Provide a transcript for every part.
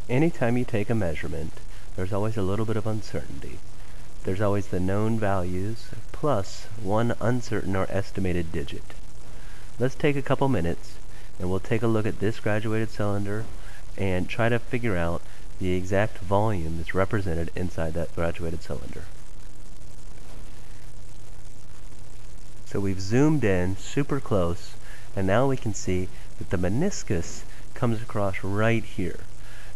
Anytime you take a measurement, there's always a little bit of uncertainty. There's always the known values plus one uncertain or estimated digit. Let's take a couple minutes and we'll take a look at this graduated cylinder and try to figure out the exact volume that's represented inside that graduated cylinder. So we've zoomed in super close, and now we can see that the meniscus comes across right here.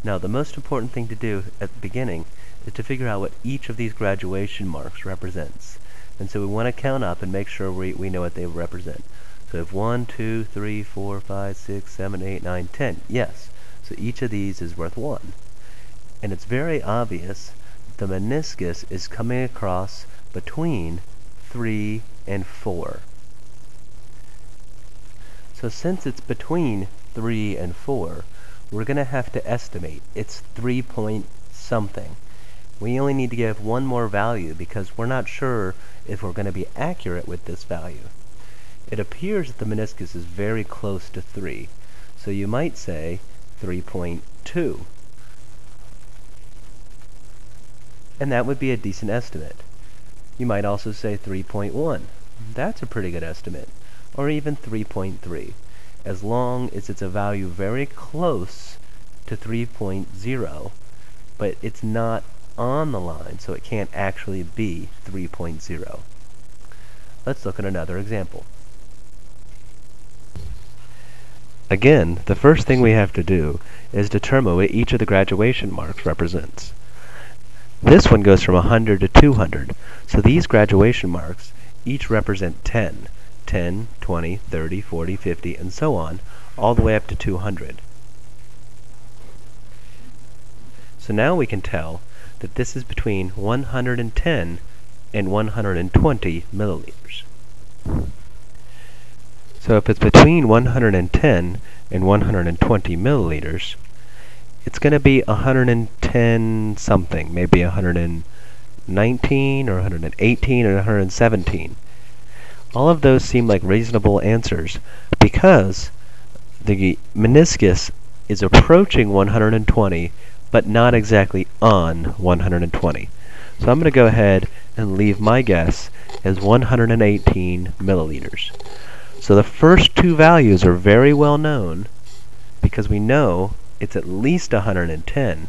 Now the most important thing to do at the beginning is to figure out what each of these graduation marks represents. And so we want to count up and make sure we know what they represent. So if 1, 2, 3, 4, 5, 6, 7, 8, 9, 10. Yes. So each of these is worth 1. And it's very obvious the meniscus is coming across between 3 and 4. So since it's between 3 and 4, we're going to have to estimate. It's 3 point something. We only need to give one more value because we're not sure if we're going to be accurate with this value. It appears that the meniscus is very close to 3. So you might say 3.2. And that would be a decent estimate. You might also say 3.1. That's a pretty good estimate. Or even 3.3. As long as it's a value very close to 3.0, but it's not on the line, so it can't actually be 3.0. Let's look at another example. Again, the first thing we have to do is determine what each of the graduation marks represents. This one goes from 100 to 200, so these graduation marks each represent 10. 10, 20, 30, 40, 50, and so on, all the way up to 200. So now we can tell that this is between 110 and 120 milliliters. So if it's between 110 and 120 milliliters, it's going to be 110 something, maybe 119 or 118 or 117. All of those seem like reasonable answers because the meniscus is approaching 120, but not exactly on 120. So I'm going to go ahead and leave my guess as 118 milliliters. So the first two values are very well known because we know it's at least 110.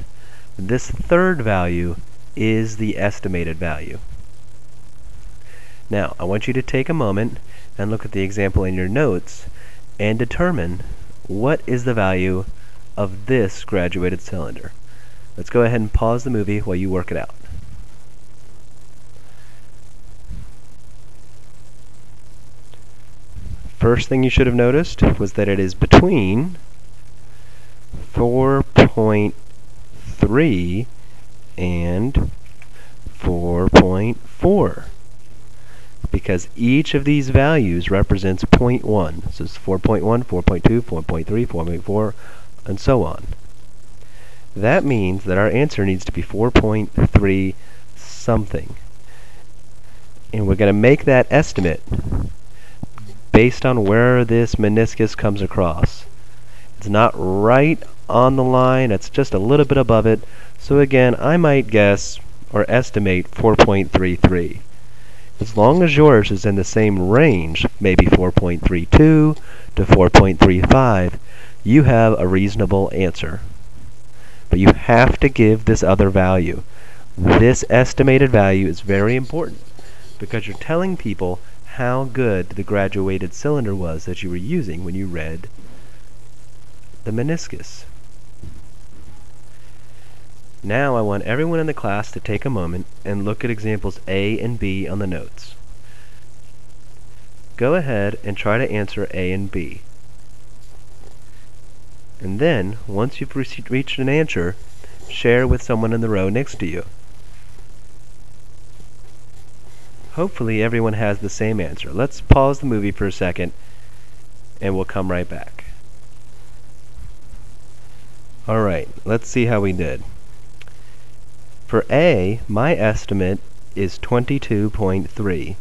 This third value is the estimated value. Now, I want you to take a moment and look at the example in your notes and determine what is the value of this graduated cylinder. Let's go ahead and pause the movie while you work it out. First thing you should have noticed was that it is between 4.3 and 4.4. Because each of these values represents 0.1. So it's 4.1, 4.2, 4.3, 4.4, and so on. That means that our answer needs to be 4.3 something. And we're going to make that estimate based on where this meniscus comes across. It's not right on the line, it's just a little bit above it. So again, I might guess or estimate 4.33. As long as yours is in the same range, maybe 4.32 to 4.35, you have a reasonable answer. But you have to give this other value. This estimated value is very important because you're telling people how good the graduated cylinder was that you were using when you read the meniscus. Now I want everyone in the class to take a moment and look at examples A and B on the notes. Go ahead and try to answer A and B. And then, once you've reached an answer, share with someone in the row next to you. Hopefully everyone has the same answer. Let's pause the movie for a second and we'll come right back. Alright, let's see how we did. For A, my estimate is 22.3.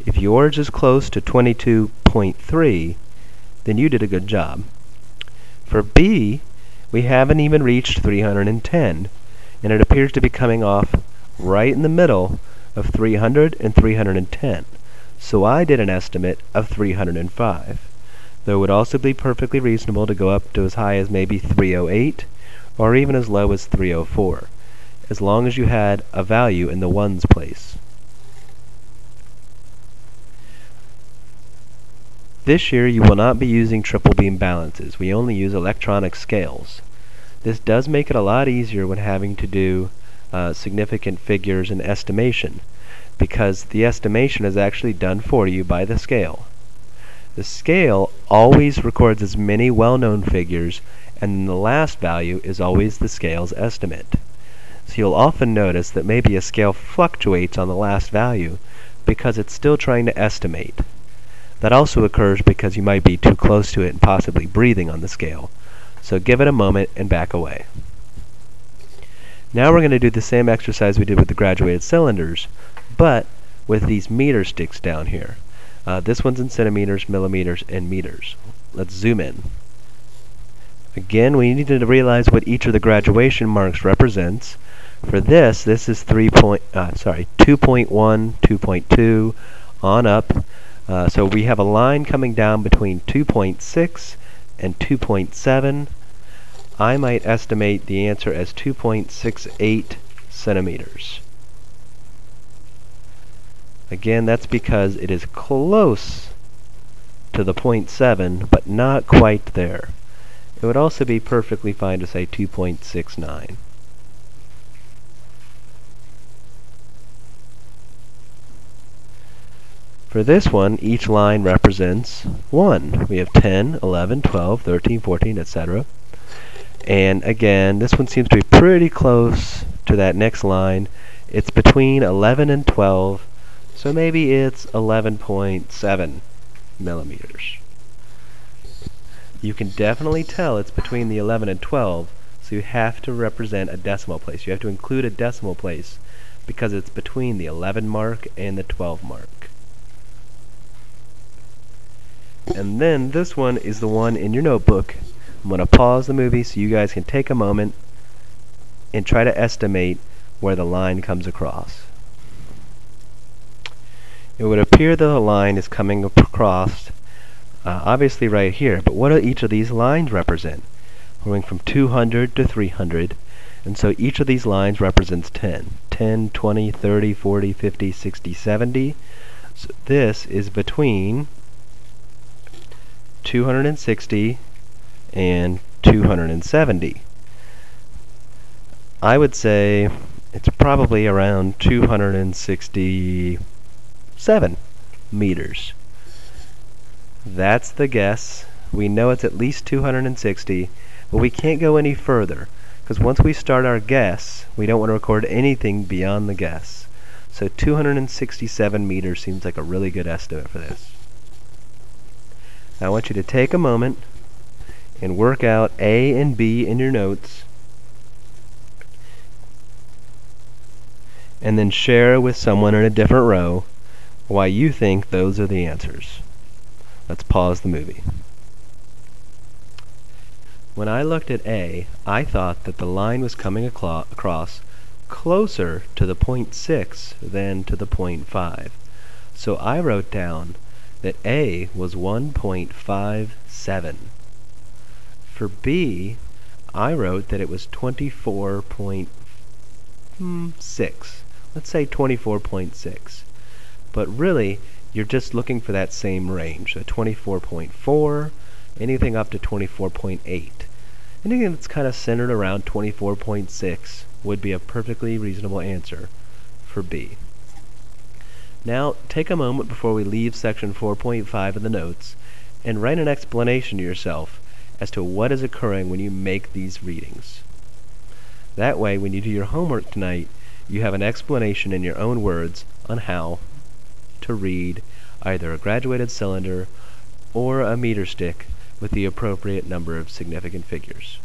If yours is close to 22.3, then you did a good job. For B, We haven't even reached 310, and it appears to be coming off right in the middle of 300 and 310. So I did an estimate of 305. Though it would also be perfectly reasonable to go up to as high as maybe 308, or even as low as 304, as long as you had a value in the ones place. This year you will not be using triple beam balances. We only use electronic scales. This does make it a lot easier when having to do significant figures and estimation, because the estimation is actually done for you by the scale. The scale always records as many well-known figures, and the last value is always the scale's estimate. So you'll often notice that maybe a scale fluctuates on the last value because it's still trying to estimate. That also occurs because you might be too close to it and possibly breathing on the scale. So give it a moment and back away. Now we're going to do the same exercise we did with the graduated cylinders, but with these meter sticks down here. This one's in centimeters, millimeters, and meters. Let's zoom in. Again, we need to realize what each of the graduation marks represents. For this is 2.1, 2.2, on up. So we have a line coming down between 2.6 and 2.7. I might estimate the answer as 2.68 centimeters. Again, that's because it is close to the 0.7, but not quite there. It would also be perfectly fine to say 2.69. For this one, each line represents 1. We have 10, 11, 12, 13, 14, etc. And again, this one seems to be pretty close to that next line. It's between 11 and 12, so maybe it's 11.7 millimeters. You can definitely tell it's between the 11 and 12, so you have to represent a decimal place. You have to include a decimal place because it's between the 11 mark and the 12 mark. And then this one is the one in your notebook. I'm going to pause the movie so you guys can take a moment and try to estimate where the line comes across. It would appear that the line is coming across obviously right here, but what do each of these lines represent? We're going from 200 to 300, and so each of these lines represents 10. 10, 20, 30, 40, 50, 60, 70. So this is between 260 and 270. I would say it's probably around 267 meters. That's the guess. We know it's at least 260, but we can't go any further, because once we start our guess, we don't want to record anything beyond the guess. So 267 meters seems like a really good estimate for this. Now I want you to take a moment and work out A and B in your notes, and then share with someone in a different row why you think those are the answers. Let's pause the movie. When I looked at A, I thought that the line was coming across closer to the 0.6 than to the 0.5. So I wrote down that A was 1.57. For B, I wrote that it was 24.6. Let's say 24.6. But really, you're just looking for that same range, so 24.4, anything up to 24.8. Anything that's kind of centered around 24.6 would be a perfectly reasonable answer for B. Now, take a moment before we leave section 4.5 of the notes and write an explanation to yourself as to what is occurring when you make these readings. That way, when you do your homework tonight, you have an explanation in your own words on how to read either a graduated cylinder or a meter stick with the appropriate number of significant figures.